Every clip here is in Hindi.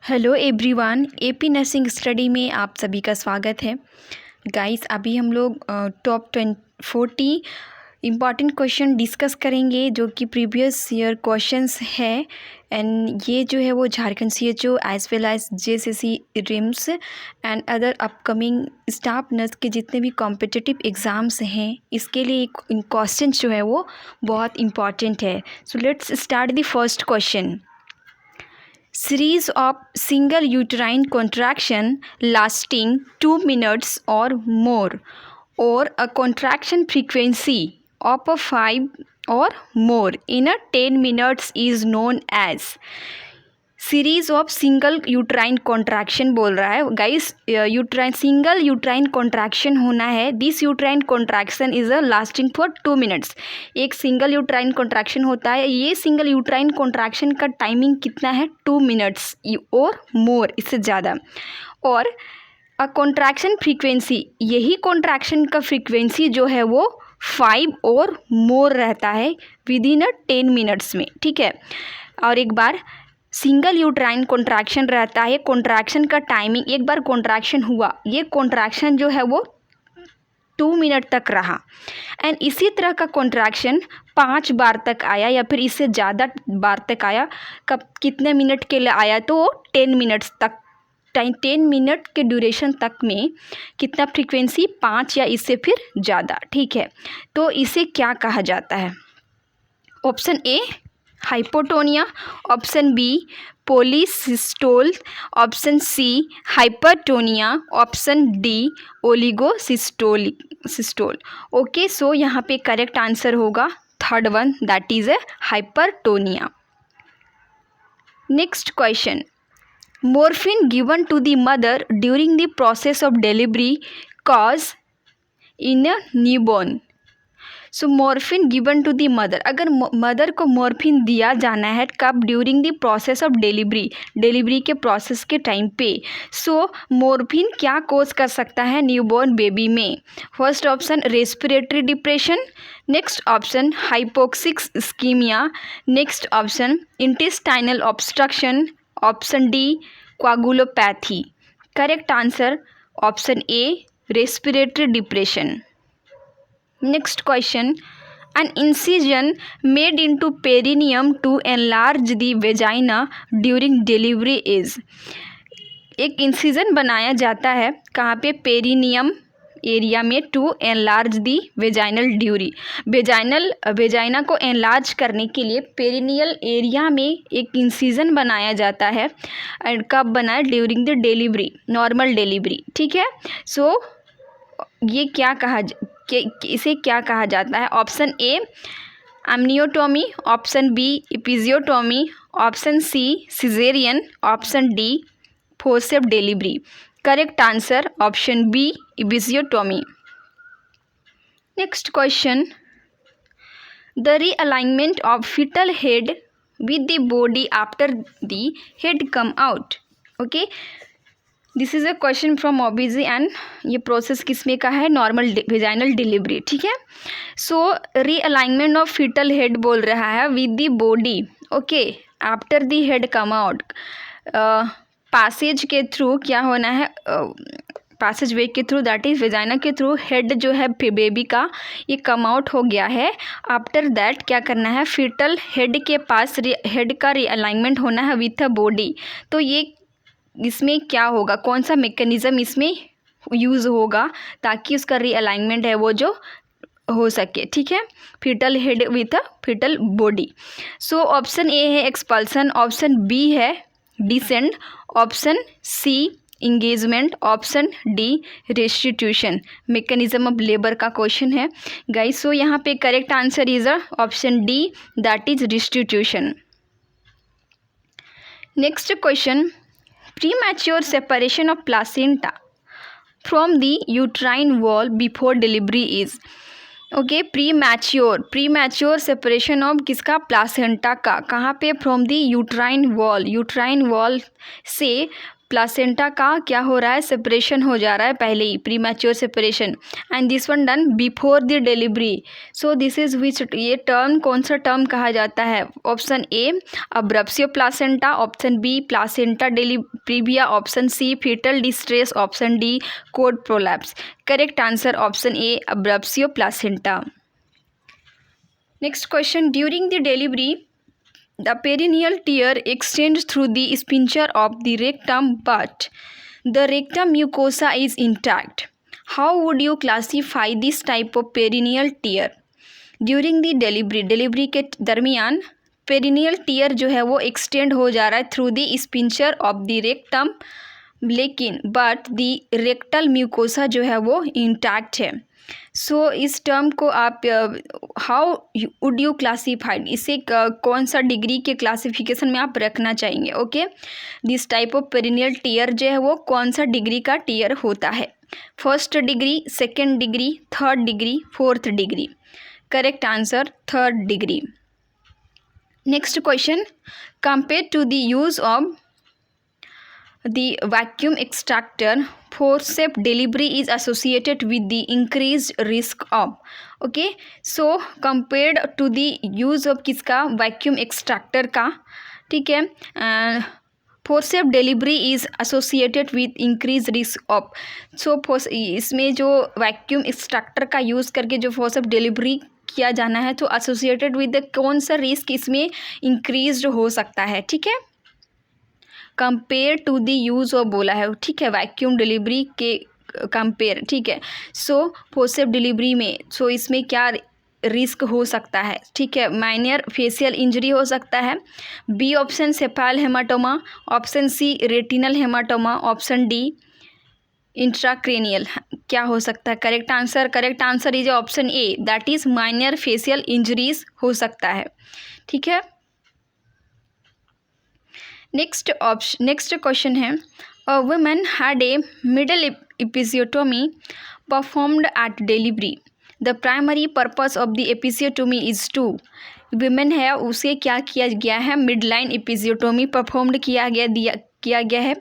Hello everyone, AP nursing study में आप सभी का स्वागत है। गाइस, अभी हम लोग टॉप 40 इम्पॉर्टेंट क्वेश्चन डिस्कस करेंगे जो कि प्रीवियस ईयर क्वेश्चंस है। एंड ये जो है वो Jharkhand CHO as well as JSSC RIMS and other upcoming staff nurse के जितने भी कॉम्पिटिटिव एग्ज़ाम्स हैं, इसके लिए क्वेश्चन जो है वो बहुत इम्पॉर्टेंट है। So let's start the first question. Series of single uterine contraction lasting 2 minutes or more, or a contraction frequency of a 5 or more in a 10 minutes is known as। Series of single uterine contraction बोल रहा है गाइस। सिंगल यूट्राइन कॉन्ट्रैक्शन होना है। This uterine contraction is a lasting for 2 minutes. एक सिंगल यूट्राइन कॉन्ट्रैक्शन होता है। ये सिंगल यूट्राइन कॉन्ट्रैक्शन का टाइमिंग कितना है? 2 मिनट्स और मोर, इससे ज़्यादा। और अ कॉन्ट्रैक्शन फ्रीक्वेंसी, यही कॉन्ट्रैक्शन का फ्रीक्वेंसी जो है वो 5 और मोर रहता है विद इन 10 मिनट्स में। ठीक है। और एक बार सिंगल यूट्राइन कॉन्ट्रैक्शन रहता है। कॉन्ट्रैक्शन का टाइमिंग, एक बार कॉन्ट्रैक्शन हुआ, ये कॉन्ट्रैक्शन जो है वो 2 मिनट तक रहा। एंड इसी तरह का कॉन्ट्रैक्शन 5 बार तक आया या फिर इससे ज़्यादा बार तक आया। कब, कितने मिनट के लिए आया? तो 10 मिनट्स तक। 10 मिनट के ड्यूरेशन तक में कितना फ्रीक्वेंसी? 5 या इससे फिर ज़्यादा। ठीक है। तो इसे क्या कहा जाता है? Option A hypotonia, option B polysystole, option C hypertonia, option D oligosystole. Okay, so यहाँ पे करेक्ट आंसर होगा third one, that is a hypertonia. Next question. Morphine given to the mother during the process of delivery cause in a newborn. So morphine given to the mother, अगर मदर को मॉर्फिन दिया जाना है कब? During the process of delivery के प्रोसेस के टाइम पे। सो मॉर्फिन क्या कोज कर सकता है न्यूबॉर्न बेबी में? First option respiratory depression, next option hypoxic ischaemia, next option intestinal obstruction, option D coagulopathy. Correct answer option A respiratory depression. Next question. An incision made into perineum to enlarge the vagina during delivery is। एक इंसिजन बनाया जाता है कहाँ पे? पेरिनियम एरिया में, टू एनलार्ज दी वेजाइनल ड्यूरी। वेजाइना को एनलार्ज करने के लिए पेरिनियल एरिया में एक इंसिजन बनाया जाता है। एंड कब बनाया? During the delivery, normal delivery. ठीक है। सो ये क्या कहा, इसे क्या कहा जाता है? Option A amniotomy, option B episiotomy, option C caesarean, option D forceps delivery. Correct answer option B episiotomy. Next question. The realignment of foetal head with the body after the head come out. Okay, this is a question from OBG and ये प्रोसेस किसमें का है? Normal vaginal delivery. ठीक है। So realignment of foetal head बोल रहा है with the body, okay, after the head come out. Passage के थ्रू क्या होना है? पैसेज वे के थ्रू, दैट इज वेजाइना के थ्रू हेड जो है बेबी का ये कम आउट हो गया है। आफ्टर दैट क्या करना है? फीटल हेड के पास हेड का रीअलाइनमेंट होना है विथ अ बॉडी। तो ये इसमें क्या होगा? कौन सा मैकेनिज्म इसमें यूज़ होगा ताकि उसका रीअलाइनमेंट है वो जो हो सके? ठीक है। Fetal head with a fetal body. So option A है एक्सपल्सन, ऑप्शन बी है descent, option C engagement, option D restitution. Mechanism of labour का क्वेश्चन है गाइस। सो यहाँ पे correct answer is option D, that is restitution. Next question. Premature separation of placenta from the uterine wall before delivery is। Okay, premature separation of किसका? प्लासेंटा का। कहाँ पे? फ्रॉम दी यूट्राइन वॉल से प्लासेंटा का क्या हो रहा है, सेपरेशन हो जा रहा है पहले ही, premature separation, and this one done before the delivery. So this is which, ये टर्म कौन सा टर्म कहा जाता है? Option A abruptio placenta, option B placenta previa, option C foetal distress, option D cord prolapse. Correct answer option A abruptio placenta. Next question, during the delivery the perineal tear extends through the sphincter of the rectum, but the rectum mucosa is intact. How would you classify this type of perineal tear? During the delivery के दरमियान perineal tear जो है वो extend हो जा रहा है through the sphincter of the rectum, लेकिन but the rectal mucosa जो है वो intact है। सो इस टर्म को आप हाउ वुड यू क्लासीफाइड, इसे कौन सा डिग्री के क्लासिफिकेशन में आप रखना चाहेंगे? Okay, this type of perennial tier जो है वो कौन सा डिग्री का टीयर होता है? First degree, second degree, third degree, fourth degree. Correct answer third degree. Next question, compare to the use of the vacuum extractor, forceps delivery is associated with the increased risk of, okay, so compared to the use of किसका, vacuum extractor का, ठीक है, forceps delivery is associated with increased risk of, so इसमें जो vacuum extractor का यूज़ करके जो forceps delivery किया जाना है, तो associated with कौन सा रिस्क इसमें इंक्रीज हो सकता है? ठीक है, compare to the use of बोला है, ठीक है, वैक्यूम डिलीवरी के कंपेयर, ठीक है। सो फोर्सेप डिलीवरी में सो इसमें क्या रिस्क हो सकता है? ठीक है, माइनर फेशियल इंजरी हो सकता है। B option cephalhaematoma, option C retinal haematoma, option D intracranial. क्या हो सकता है correct answer is option A, that is minor facial injuries हो सकता है। ठीक है, नेक्स्ट क्वेश्चन है, a woman had a middle episiotomy performed at delivery, the primary purpose of the episiotomy is to, women है उसे क्या किया गया है, मिड लाइन एपिसियोटोमी परफॉर्म्ड किया गया है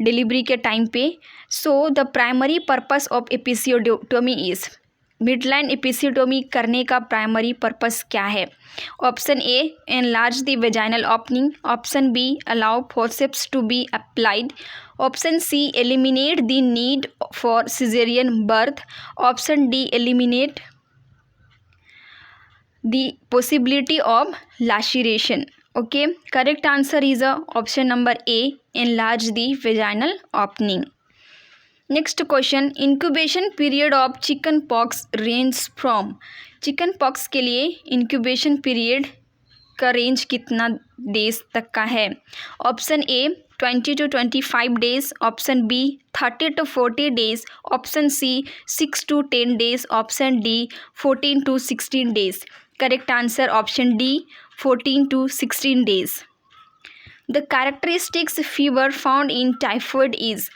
डिलीवरी के टाइम पे। So the primary purpose of episiotomy is, midline episiotomy करने का प्राइमरी पर्पस क्या है? Option A enlarge the vaginal opening, option B allow forceps to be applied, option C eliminate the need for caesarean birth, option D eliminate the possibility of laceration. Okay, correct answer is option number A, enlarge the vaginal opening. Next question, incubation period of chickenpox range from, chicken pox के लिए इंक्यूबेशन पीरियड का रेंज कितना डेज तक का है? Option A 20 to 25 days, option B 30 to 40 days, option C 6 to 10 days, option D 14 to 16 days. Correct answer option D 14 to 16 days. The characteristics fever found in typhoid is,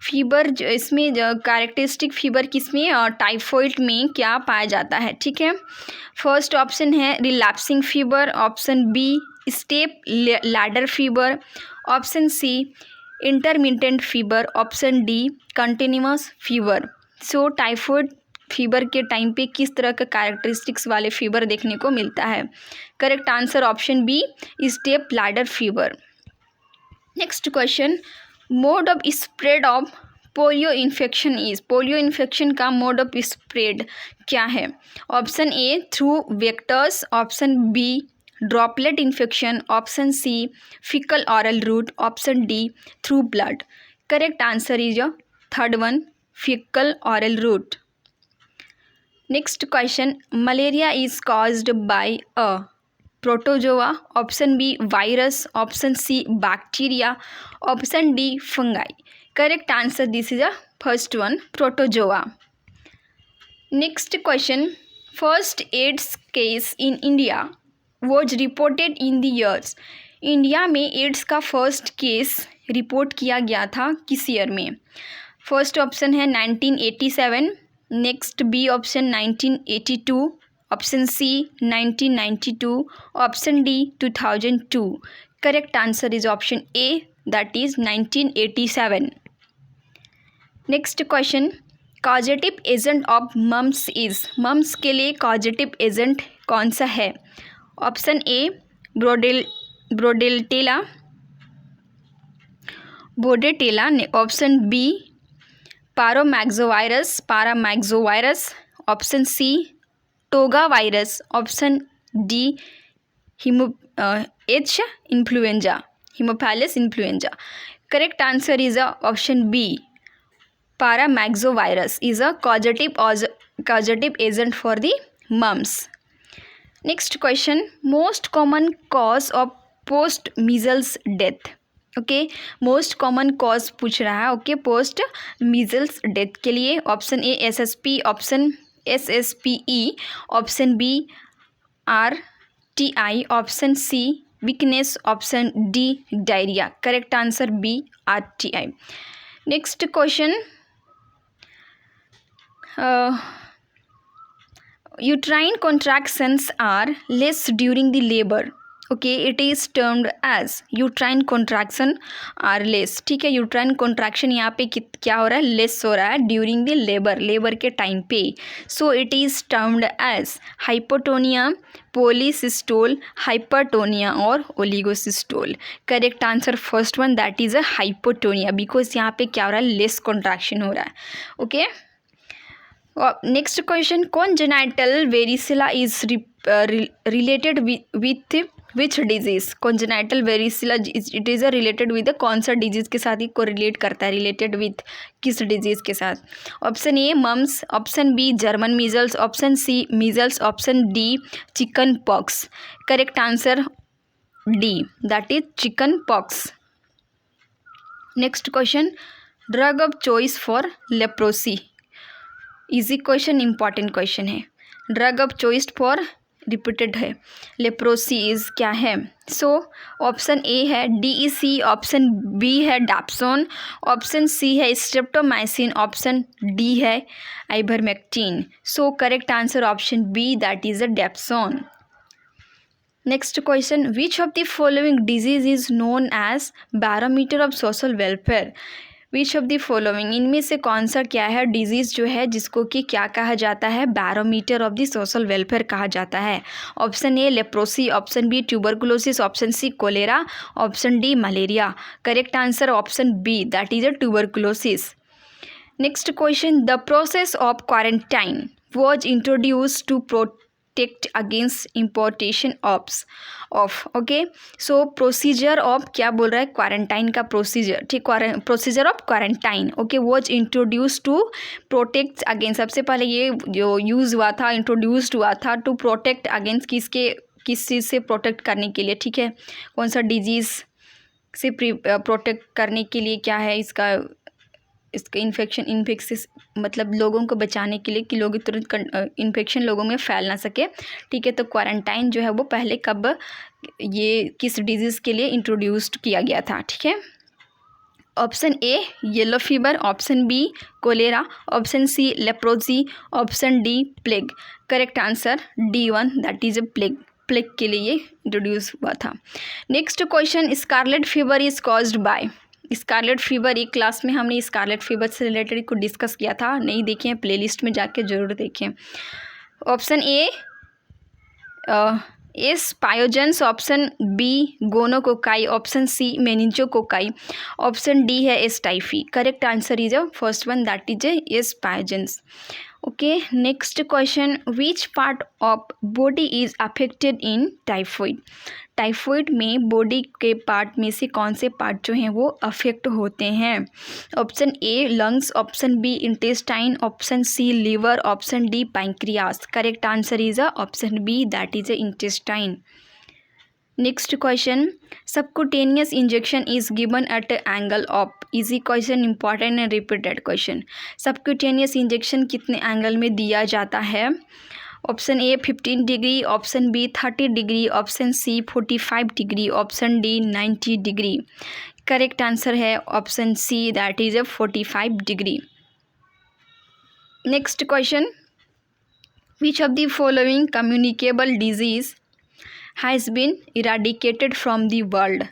fever इसमें कैरेक्टरिस्टिक फीवर किसमें, टाइफॉइड में क्या पाया जाता है? ठीक है, फर्स्ट ऑप्शन है relapsing fever, option B step ladder fever, option C intermittent fever, option D continuous fever. So typhoid fever के टाइम पे किस तरह का कैरेक्टरिस्टिक्स वाले फीवर देखने को मिलता है? Correct answer option B step ladder fever. Next question, mode of spread of polio infection is, polio infection का मोड ऑफ स्प्रेड क्या है? Option A through vectors, option B droplet infection, option C faecal oral route, option D through blood. Correct answer is third one, faecal oral route. Next question, malaria is caused by a protozoa, option B virus, option C bacteria, option D fungi. Correct answer this is a first one, protozoa. Next question, first AIDS case in India was reported in the years, India में एड्स का फर्स्ट केस रिपोर्ट किया गया था किस ईयर में? फर्स्ट ऑप्शन है 1987, next B option 1982, option C 1992, option D 2002। Correct answer is option A that is 1987. Next question, causative agent of mumps is, mumps के लिए कॉजेटिव एजेंट कौन सा है? Option A bordetella, option B paramyxovirus, option C togavirus, option D haemophilus influenza. Correct answer is option B, paramyxovirus is a causative agent for the mumps. Next question, most common cause of post measles death. Okay, most common cause पूछ रहा है. ओके, पोस्ट मीजल्स डेथ के लिए option A SSP, option SSPE, option B RTI, option C weakness, option D diarrhoea. Correct answer B RTI. Next question, uterine contractions are less during the labor. Okay, it is termed as uterine contraction are less. ठीक है, uterine contraction यहाँ पे क्या हो रहा है? लेस हो रहा है ड्यूरिंग द लेबर के टाइम पे. So it is termed as hypotonia, polysystole, hypertonia और oligosystole. Correct answer first one, that is a hypotonia, because यहाँ पे क्या हो रहा है? लेस कॉन्ट्रैक्शन हो रहा है. Okay, next question, congenital वेरिसिला is related with which disease? Congenital वेरिसिला it is related with कौन सा डिजीज़ के साथ ही को रिलेट करता है? रिलेटेड विथ किस डिजीज़ के साथ? Option A mumps, option B German measles, option C measles, option D chicken pox. Correct answer D, that is chicken pox. Next question, drug of choice for leprosy. Easy question, important question है. Drug of choice for repeated है लेप्रोसी इज क्या है? सो ऑप्शन ए है DEC, ऑप्शन बी है डैप्सोन, ऑप्शन सी है स्ट्रेप्टोमाइसिन, ऑप्शन डी है ivermectin. So correct answer option B, that is a dapsone. Next question, which of the following disease is known as barometer of social welfare? Which of the following, इनमें से कौन सा क्या है डिजीज़ जो है जिसको कि क्या कहा जाता है? Barometer of the social welfare कहा जाता है. Option A leprosy, option B tuberculosis, option C cholera, option D malaria. Correct answer option B, that is a tuberculosis. Next question, the process of quarantine was introduce to protect against importation of. Okay, so procedure of क्या बोल रहा है? क्वारंटाइन का प्रोसीजर. ठीक, procedure of quarantine. Okay, was introduce to protect against. सबसे पहले ये जो यूज़ हुआ था, इंट्रोड्यूस्ड हुआ था टू प्रोटेक्ट अगेंस्ट किस चीज़ से प्रोटेक्ट करने के लिए? ठीक है, कौन सा डिजीज़ से प्रोटेक्ट करने के लिए क्या है इसका इन्फेक्शन मतलब लोगों को बचाने के लिए कि लोग तुरंत इन्फेक्शन लोगों में फैल ना सके. ठीक है, तो क्वारंटाइन जो है वो पहले कब ये किस डिजीज़ के लिए इंट्रोड्यूस्ड किया गया था? ठीक है, option A yellow fever, option B cholera, option C leprosy, option D plague. Correct answer D1, that is a plague के लिए ये इंट्रोड्यूस हुआ था. Next question, scarlet fever is caused by. Scarlet fever, एक क्लास में हमने स्कारलेट फीवर से रिलेटेड को डिस्कस किया था, नहीं देखें हैं प्लेलिस्ट में जाके ज़रूर देखें. Option A S pyogenes, option B gonococci, option C मेनिंजोकोकाई, ऑप्शन डी है S typhi. Correct answer is a first one, that is S pyogenes. Okay, next question, which part of body is affected in typhoid? Typhoid में बॉडी के पार्ट में से कौन से पार्ट जो हैं वो अफेक्ट होते हैं? Option A lungs, option B intestine, option C liver, option D pancreas. Correct answer is option B, that is intestine. Next question, subcutaneous injection is given at angle of. Easy question, important and repeated question. Subcutaneous injection कितने एंगल में दिया जाता है? Option A 15 degree, option B 30 degree, option C 45 degree, option D 90 degree. Correct answer है option C, that is 45 degree. Next question, which of the following communicable disease has been eradicated from the world?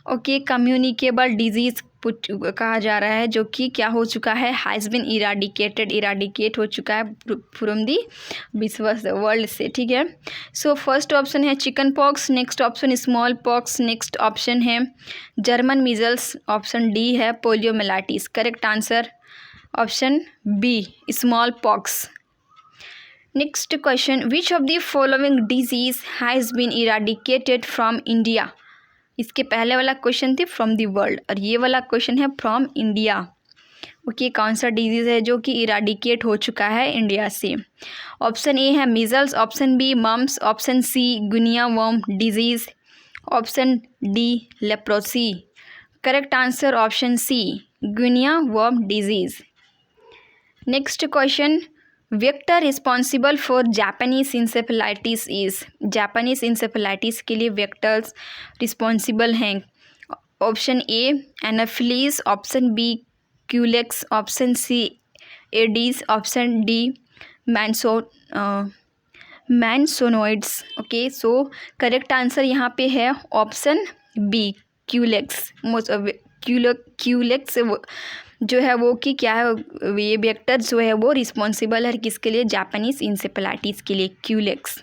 Okay, communicable disease कहा जा रहा है, जो कि क्या हो चुका है, हैज़ बिन इराडिकेट हो चुका है फ्रॉम दी विश्व वर्ल्ड से, ठीक है। सो फर्स्ट ऑप्शन है chicken pox, next option small pox, next option है जर्मन मीजल्स, ऑप्शन डी है poliomyelitis. Correct answer option B small pox. Next question, which of the following disease has been eradicated from India. इसके पहले वाला क्वेश्चन थी फ्रॉम द वर्ल्ड और ये वाला क्वेश्चन है फ्रॉम इंडिया। ओके, कौन सा डिजीज़ है जो कि इराडिकेट हो चुका है इंडिया से। ऑप्शन ए है measles, option B mumps, option C guinea worm disease, option D leprosy. Correct answer option C guinea worm disease. Next question, vector responsible for Japanese encephalitis is. Japanese encephalitis के लिए वेक्टर्स रिस्पॉन्सिबल हैं। Option A anopheles, option B culex, option C aedes, option D mansonioides. Okay, so correct answer यहाँ पे है ऑप्शन बी क्यूलेक्स। क्यूलेक्स जो है वो कि क्या है, ये वेक्टर जो है वो रिस्पॉन्सिबल है किसके लिए, जापानीज इंसेफेलाइटिस के लिए, Culex.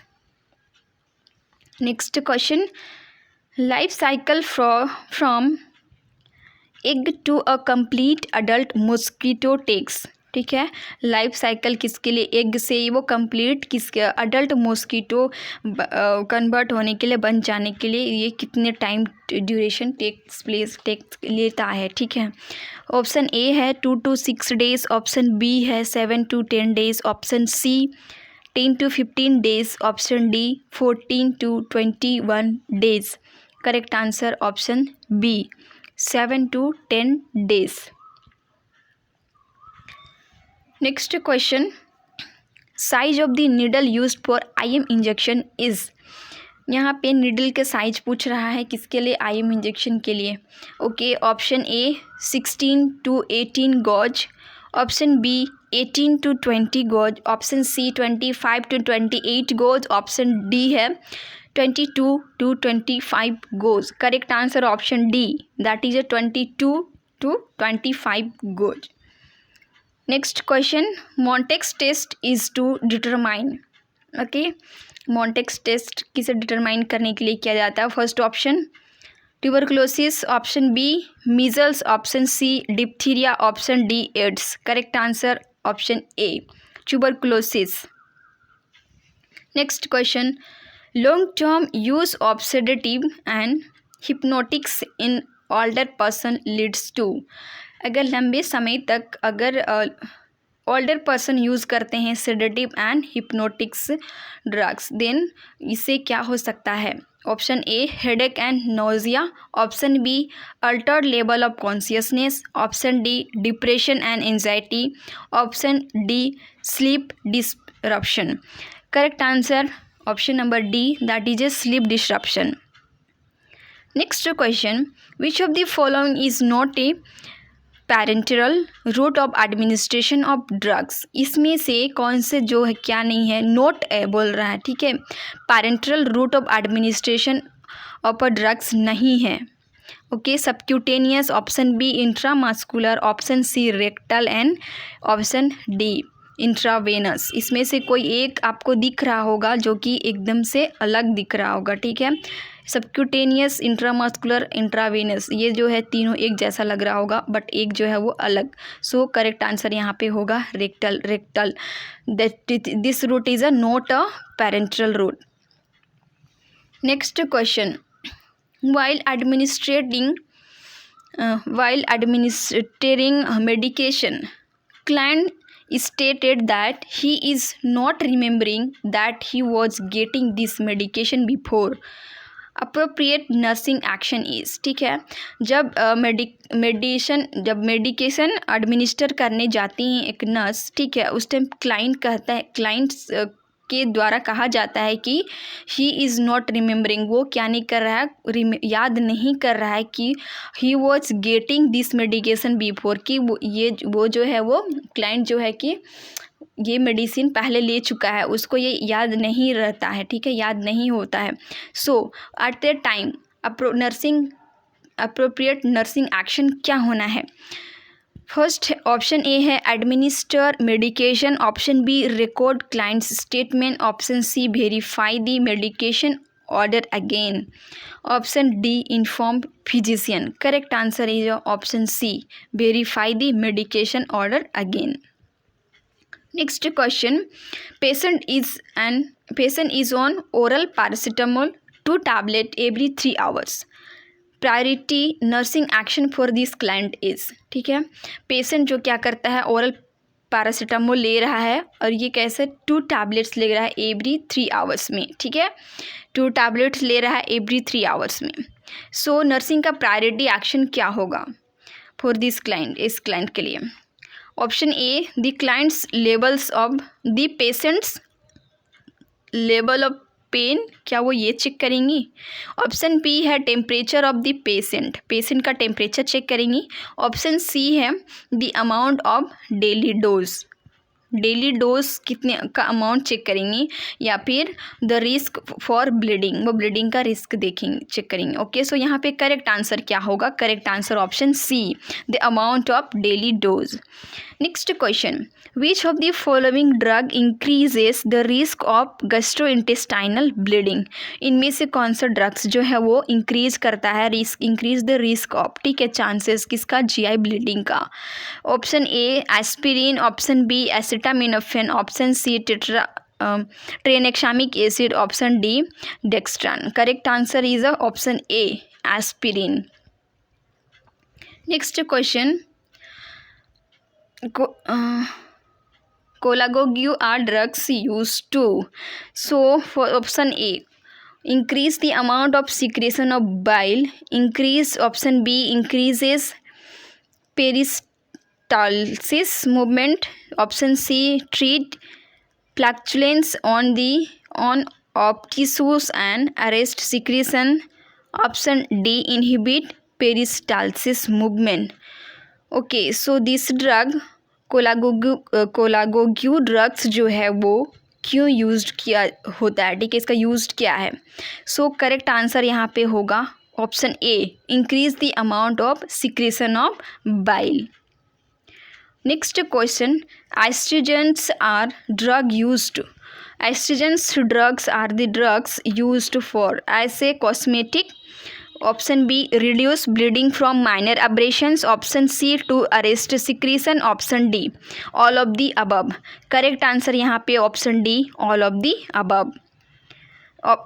Next question, life cycle from egg to a complete adult mosquito takes. ठीक है, लाइफ साइकिल किसके लिए, एग से वो कंप्लीट किसके अडल्ट मॉस्किटो कन्वर्ट होने के लिए, बन जाने के लिए ये कितने टाइम ड्यूरेशन टेक्स लेता है। ठीक है, ऑप्शन ए है 2 to 6 days, ऑप्शन बी है 7 to 10 days, option C 10 to 15 days, option D 14 to 21 days। Correct answer option B 7 to 10 days। Next question, size of the needle used for IM injection is. यहाँ पे निडल के साइज पूछ रहा है किसके लिए, IM इंजेक्शन के लिए। Okay, option A 16 to 18 gauge, option B 18 to 20 gauge, option C 25 to 28 gauge, option D है 22 to 25 gauge. Correct answer option D, that is 22 to 25 gauge. Next question, Mantoux test is to determine. Okay, Mantoux test किसे डिटरमाइन करने के लिए किया जाता है। First option tuberculosis, option B measles, option C diphtheria, option D ads. Correct answer option A tuberculosis. Next question, long term use of sedative and hypnotics in older person leads to. अगर लंबे समय तक अगर ओल्डर पर्सन यूज़ करते हैं sedative and hypnotics drugs, then इससे क्या हो सकता है। Option A headache and nausea, option B altered level of consciousness, option D depression and anxiety, option D sleep disruption. Correct answer option number D, that is a sleep disruption. Next question, which of the following is not a parenteral route of administration of drugs. इसमें से कौन से जो है क्या नहीं है, नोट है बोल रहा है। ठीक है, parenteral route of administration of a drugs नहीं है। Okay, subcutaneous, option B intramuscular, option C rectal and option D intravenous. इसमें से कोई एक आपको दिख रहा होगा जो कि एकदम से अलग दिख रहा होगा। ठीक है, सबक्यूटेनियस, इंट्रामस्कुलर, इंट्रावेनस, ये जो है तीनों एक जैसा लग रहा होगा बट एक जो है वो अलग। सो करेक्ट आंसर यहाँ पे होगा rectal. This route is a not a parenteral route. Next question, while administering medication, client stated that he is not remembering that he was getting this medication before. Appropriate nursing action is. ठीक है, जब मेडिकेशन एडमिनिस्टर करने जाती हैं एक नर्स, ठीक है, उस टाइम क्लाइंट के द्वारा कहा जाता है कि ही इज़ नॉट रिमेम्बरिंग, वो क्या नहीं कर रहा है, याद नहीं कर रहा है कि he was getting this medication before, कि वो जो है वो क्लाइंट जो है कि ये मेडिसिन पहले ले चुका है, उसको ये याद नहीं रहता है। ठीक है, याद नहीं होता है। So at the time nursing appropriate nursing action क्या होना है? फर्स्ट ऑप्शन ए है administer medication, option B record client's statement, option C verify the medication order again, option D inform physician. Correct answer is option C verify the medication order again. Next question. Patient is on oral paracetamol 2 tablet every 3 hours. Priority nursing action for this client is. ठीक है, पेशेंट जो क्या करता है ओरल पैरासीटामोल ले रहा है और ये कैसे 2 टैबलेट्स ले रहा है एवरी 3 आवर्स में. ठीक है, 2 टैबलेट्स ले रहा है एवरी 3 आवर्स में. सो नर्सिंग का प्रायोरिटी एक्शन क्या होगा फॉर दिस क्लाइंट, इस क्लाइंट के लिए? Option A the client's levels of the patient's level of pain, क्या वो ये चेक करेंगी? ऑप्शन बी है टेम्परेचर ऑफ द पेशेंट का टेम्परेचर चेक करेंगी. ऑप्शन सी है the amount of daily dose कितने का अमाउंट चेक करेंगी, या फिर द रिस्क फॉर ब्लीडिंग, वो ब्लीडिंग का रिस्क देखेंगे चेक करेंगे. ओके, सो यहाँ पे करेक्ट आंसर क्या होगा? Correct answer option see the amount of daily dose. Next question. Which of the following drug increases the risk of gastrointestinal bleeding? इनमें से कौन सा ड्रग्स जो है वो इंक्रीज करता है इंक्रीज द रिस्क ऑफ, ठीक है, चांसेस किसका? जीआई ब्लीडिंग का. Option A aspirin, option B acetaminophen, option C tranexamic acid, option D dextran. Correct answer is option A aspirin. Next question. Cholagogue are drugs used to. So for option A, increase the amount of secretion of bile. Option B, increases peristalsis movement. Option C, treat flatulence on of tissues and arrest secretion. Option D, inhibit peristalsis movement. Okay, so this drug cholagogue drugs जो है वो क्यों यूज्ड किया होता है? ठीक है, इसका यूज्ड क्या है? सो करेक्ट आंसर यहाँ पे होगा option A increase the amount of secretion of bile. Next question. Astringents are drug used. Astringents drugs are the drugs used for ऐसे cosmetic. Option B reduce bleeding from minor abrasions, option C to arrest secretion, option D all of the above. Correct answer यहाँ पे option D all of the above.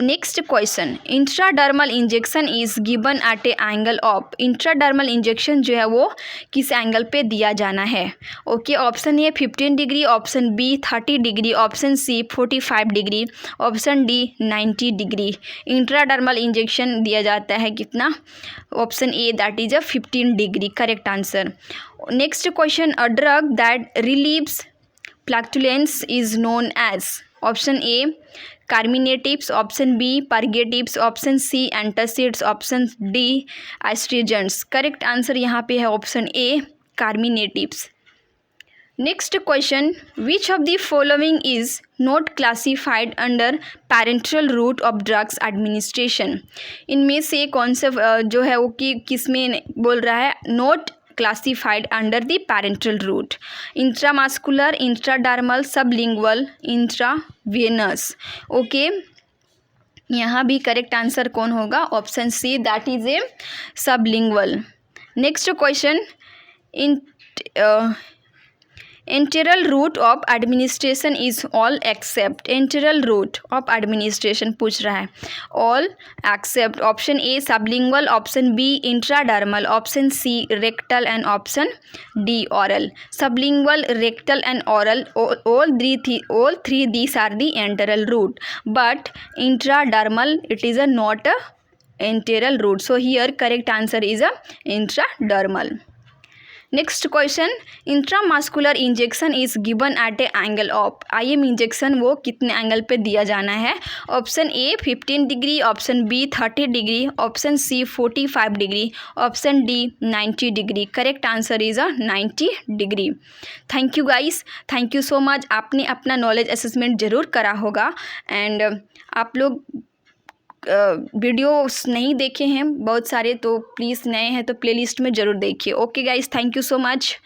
Next question. Intradermal injection is given at a angle of. Intradermal injection जो है वो किस एंगल पे दिया जाना है? Okay, option A 15 degree, option B 30 degree, option C 45 degree, option D 90 degree. Intradermal injection दिया जाता है कितना? Option A that is 15 degree. Correct answer. Next question. A drug that relieves flatulence is known as. Option A carminatives, option B purgatives, option C antacids, option D astringents. Correct answer यहाँ पे है option A carminatives. Next question. Which of the following is not classified under parenteral route of drugs administration? इनमें से कौन सा जो है वो किस में बोल रहा है not classified under the parental route? Intramuscular, intradermal, sublingual, intravenous. Okay, यहाँ भी करेक्ट आंसर कौन होगा? Option C that is a sublingual. Next question. Enteral route of administration is all except. Enteral route of administration पूछ रहा है. All except. Option A sublingual, option B intradermal, option C rectal and option D oral. Sublingual, rectal and oral, all three these are the enteral route, but intradermal it is not a enteral route. So here correct answer is a intradermal. Next question. Intramuscular injection is given at a angle of. IM injection वो कितने एंगल पे दिया जाना है? Option A 15 degree, option B 30 degree, option C 45 degree, option D 90 degree. Correct answer is 90 degree. Thank you guys, thank you so much. आपने अपना नॉलेज असेसमेंट ज़रूर करा होगा एंड आप लोग वीडियोस नहीं देखे हैं बहुत सारे, तो प्लीज़ नए हैं तो प्लेलिस्ट में ज़रूर देखिए। Okay guys, thank you so much.